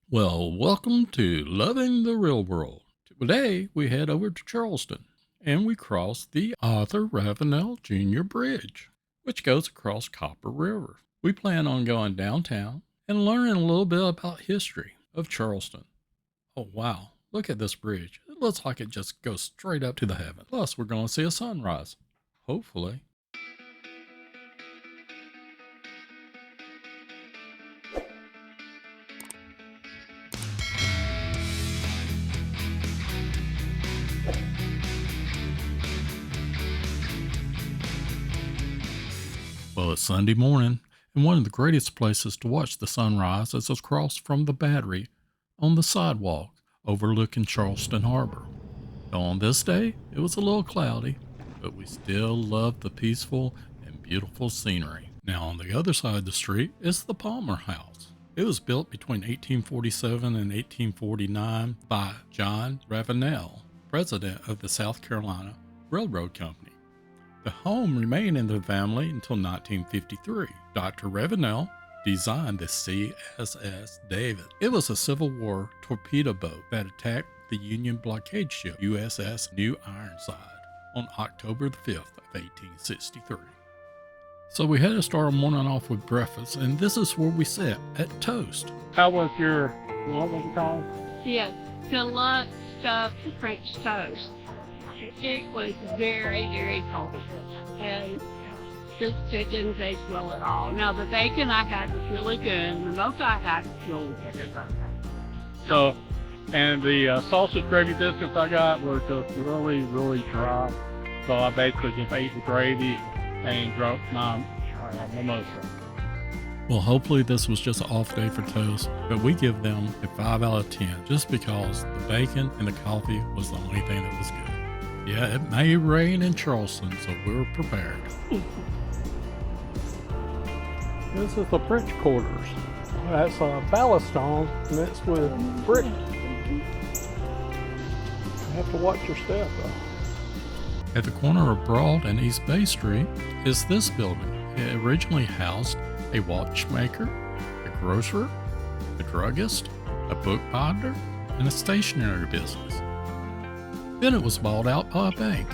Well, welcome to Loving the Real World. Today we head over to Charleston and we cross the Arthur Ravenel Jr. Bridge, which goes across Copper River. We plan on going downtown and learning a little bit about history of Charleston. Oh wow, look at this bridge. It looks like it just goes straight up to the heaven. Plus, we're going to see a sunrise. Hopefully. Well, it's Sunday morning, and one of the greatest places to watch the sunrise is across from the battery on the sidewalk overlooking Charleston Harbor. Now, on this day, it was a little cloudy, but we still loved the peaceful and beautiful scenery. Now, on the other side of the street is the Palmer House. It was built between 1847 and 1849 by John Ravenel, president of the South Carolina Railroad Company. The home remained in the family until 1953. Dr. Ravenel designed the CSS David. It was a Civil War torpedo boat that attacked the Union blockade ship USS New Ironside on October the 5th of 1863. So we had to start our morning off with breakfast, and this is where we sat at Toast. How was your, what was it called? Yes, deluxe stuffed French toast. It was very, very cold, and just it didn't taste well at all. Now the bacon I had was really good, and the most I had was really good. So, and the sausage gravy biscuits I got were just really, really dry. So I basically just ate the gravy and drunk my mimosa. Well, hopefully this was just an off day for Toast, but we give them a 5 out of 10 just because the bacon and the coffee was the only thing that was good. Yeah, it may rain in Charleston, so we're prepared. This is the French quarters. That's ballastone mixed with brick. You have to watch your step though. At the corner of Broad and East Bay Street is this building. It originally housed a watchmaker, a grocer, a druggist, a bookbinder, and a stationery business. Then it was bought out by a bank.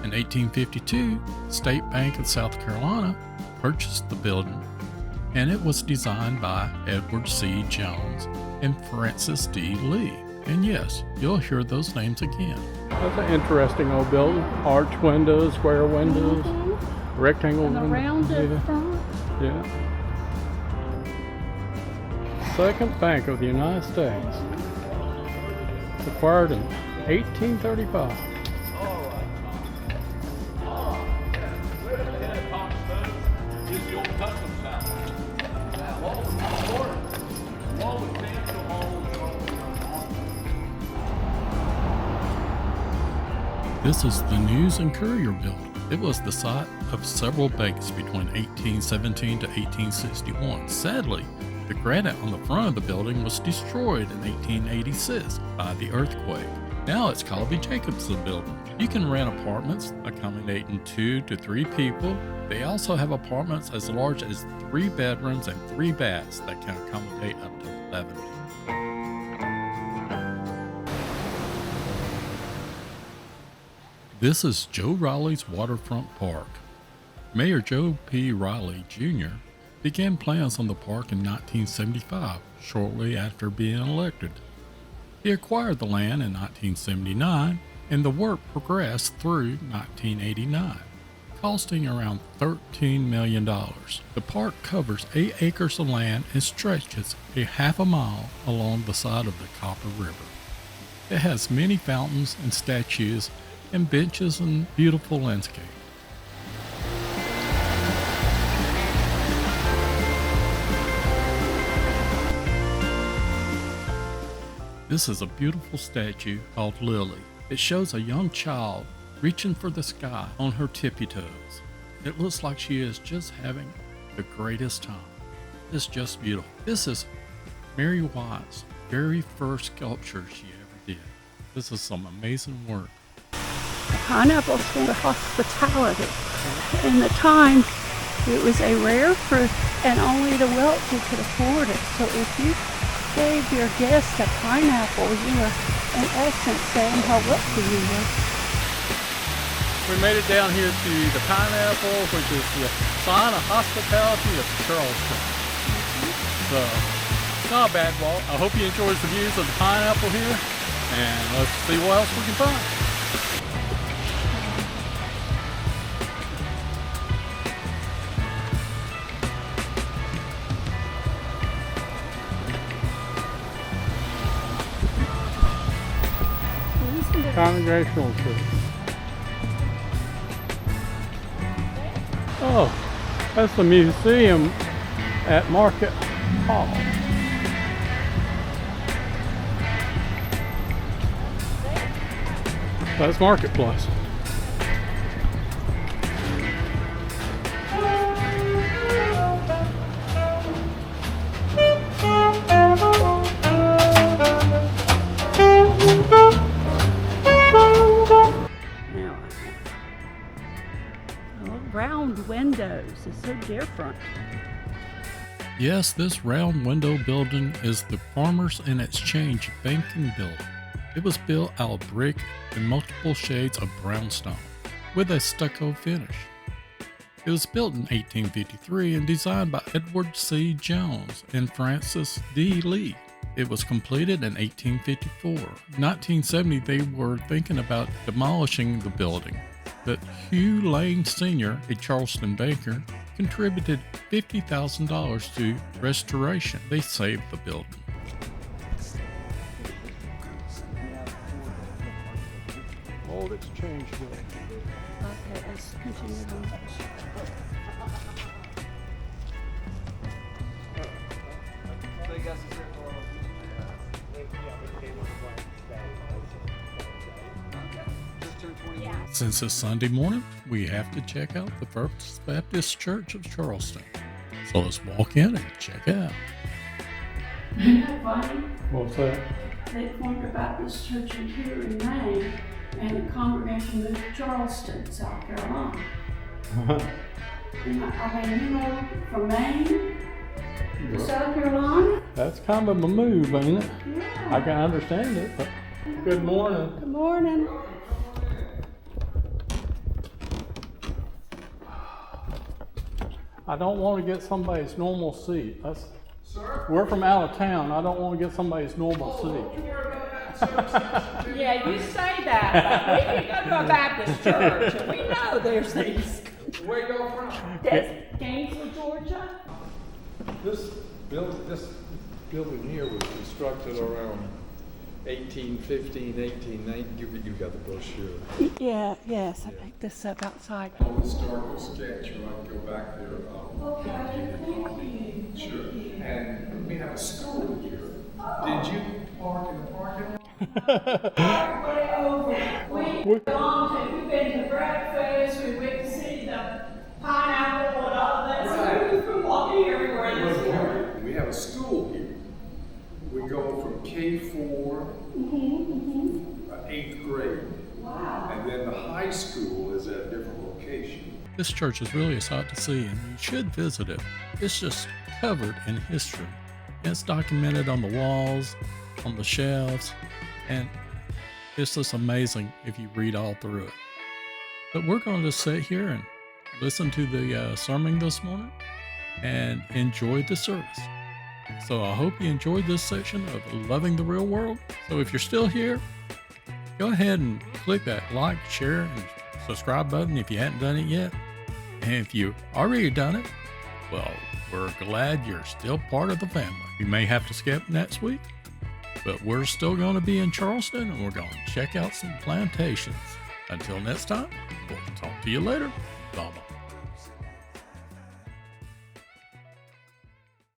In 1852, State Bank of South Carolina purchased the building, and it was designed by Edward C. Jones and Francis D. Lee. And yes, you'll hear those names again. That's an interesting old building. Arch windows, square windows, rectangle And windows. the rounded Yeah. front. Yeah. Second Bank of the United States. Acquired in 1835. This is the News and Courier building. It was the site of several banks between 1817 to 1861. Sadly, the granite on the front of the building was destroyed in 1886 by the earthquake. Now it's called the Jacobson Building. You can rent apartments accommodating 2 to 3 people. They also have apartments as large as 3 bedrooms and 3 baths that can accommodate up to 11 people. This is Joe Riley's Waterfront Park. Mayor Joe P. Riley Jr. began plans on the park in 1975, shortly after being elected. He acquired the land in 1979, and the work progressed through 1989, costing around $13 million. The park covers 8 acres of land and stretches a half a mile along the side of the Copper River. It has many fountains and statues and benches and beautiful landscape. This is a beautiful statue called Lily. It shows a young child reaching for the sky on her tippy toes. It looks like she is just having the greatest time. It's just beautiful. This is Mary White's very first sculpture she ever did. This is some amazing work. Pineapples for hospitality. In the time, it was a rare fruit, and only the wealthy could afford it. So if you gave your guest a pineapple. You were, in essence, saying hello to you. We made it down here to the Pineapple, which is the sign of hospitality of Charleston. So, not a bad walk. I hope you enjoy the views of the Pineapple here, and let's see what else we can find. Congregational church. Oh, that's the museum at Market Hall. That's Marketplace. Round windows is so different. Yes, this round window building is the Farmers and Exchange Banking Building. It was built out of brick and multiple shades of brownstone with a stucco finish. It was built in 1853 and designed by Edward C. Jones and Francis D. Lee. It was completed in 1854. In 1970, they were thinking about demolishing the building, but Hugh Lane Sr., a Charleston banker, contributed $50,000 to restoration. They saved the building. Old Exchange Building. Okay, let's continue on. Since it's Sunday morning, we have to check out the First Baptist Church of Charleston. So let's walk in and check it out. Isn't that funny? What's that? They formed a Baptist church in here in Maine, and the congregation moved to Charleston, South Carolina. And I mean, you know, from Maine to South Carolina. That's kind of a move, ain't it? Yeah. I can understand it, but good morning. Good morning. I don't want to get somebody's normal seat. We're from out of town. I don't want to get somebody's normal seat. Yeah, you say that, but we can go to a Baptist church, and we know there's these. Where you go from? That's Gainesville, Georgia. This building here was constructed around 1815, 1890. You got the brochure. Yeah, yes, I picked this up outside. Historical sketch. You want to go back there? Okay, thank you. Sure. And we have a school here. Did you park in the parking lot? Way over. We've been to breakfast, we went to see the pineapple and all that. So we've been walking everywhere this morning. We have a school here. We go from K4, 8th grade. Wow. And then the high school is at a different location. This church is really a sight to see, and you should visit it. It's just covered in history. And it's documented on the walls, on the shelves, and it's just amazing if you read all through it. But we're going to just sit here and listen to the sermon this morning and enjoy the service. So I hope you enjoyed this section of Loving the Real World. So if you're still here, go ahead and click that like, share, and subscribe button if you hadn't done it yet. And if you've already done it, well, we're glad you're still part of the family. You may have to skip next week, but we're still going to be in Charleston, and we're going to check out some plantations. Until next time, we'll talk to you later. Bye-bye.